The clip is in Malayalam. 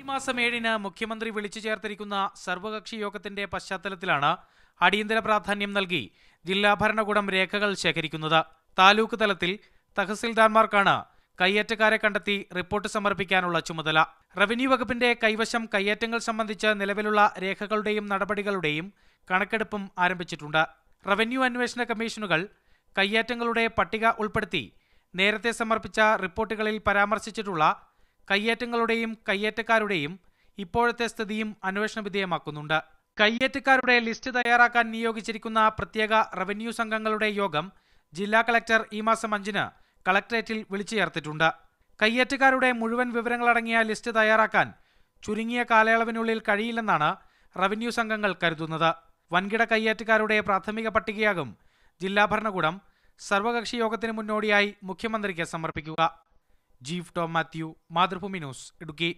മാസം 7-ന് മുഖ്യമന്ത്രി വിളിച്ചു ചേർത്തിരിക്കുന്ന സർവകക്ഷി യോഗത്തിന്റെ പശ്ചാത്തലത്തിലാണ് അടിയന്തര പ്രാധാന്യം നൽകി ജില്ലാ ഭരണകൂടം രേഖകൾ ശേഖരിക്കുന്നത്. താലൂക്ക് തലത്തിൽ തഹസിൽദാർമാർക്കാണ് കയ്യേറ്റക്കാരെ കണ്ടെത്തി റിപ്പോർട്ട് സമർപ്പിക്കാനുള്ള ചുമതല. റവന്യൂ വകുപ്പിന്റെ കൈവശം കയ്യേറ്റങ്ങൾ സംബന്ധിച്ച് നിലവിലുള്ള രേഖകളുടെയും നടപടികളുടെയും കണക്കെടുപ്പും ആരംഭിച്ചിട്ടുണ്ട്. റവന്യൂ അന്വേഷണ കമ്മീഷനുകൾ കയ്യേറ്റങ്ങളുടെ പട്ടിക ഉൾപ്പെടുത്തി നേരത്തെ സമർപ്പിച്ച റിപ്പോർട്ടുകളിൽ പരാമർശിച്ചിട്ടുള്ള കയ്യേറ്റങ്ങളുടെയും കയ്യേറ്റക്കാരുടെയും ഇപ്പോഴത്തെ സ്ഥിതിയും അന്വേഷണ വിധേയമാക്കുന്നുണ്ട്. കയ്യേറ്റക്കാരുടെ ലിസ്റ്റ് തയ്യാറാക്കാൻ നിയോഗിച്ചിരിക്കുന്ന പ്രത്യേക റവന്യൂ സംഘങ്ങളുടെ യോഗം ജില്ലാ കളക്ടർ ഈ മാസം 5-ന് കളക്ടറേറ്റിൽ വിളിച്ചു ചേർത്തിട്ടുണ്ട്. കയ്യേറ്റക്കാരുടെ മുഴുവൻ വിവരങ്ങളടങ്ങിയ ലിസ്റ്റ് തയ്യാറാക്കാൻ ചുരുങ്ങിയ കാലയളവിനുള്ളിൽ കഴിയില്ലെന്നാണ് റവന്യൂ സംഘങ്ങൾ കരുതുന്നത്. വൻകിട കയ്യേറ്റക്കാരുടെ പ്രാഥമിക പട്ടികയാകും ജില്ലാ ഭരണകൂടം സർവകക്ഷി യോഗത്തിന് മുന്നോടിയായി മുഖ്യമന്ത്രിക്ക് സമർപ്പിക്കുക. Jeep Tom Mathew, Mathrubhumi news, Idukki.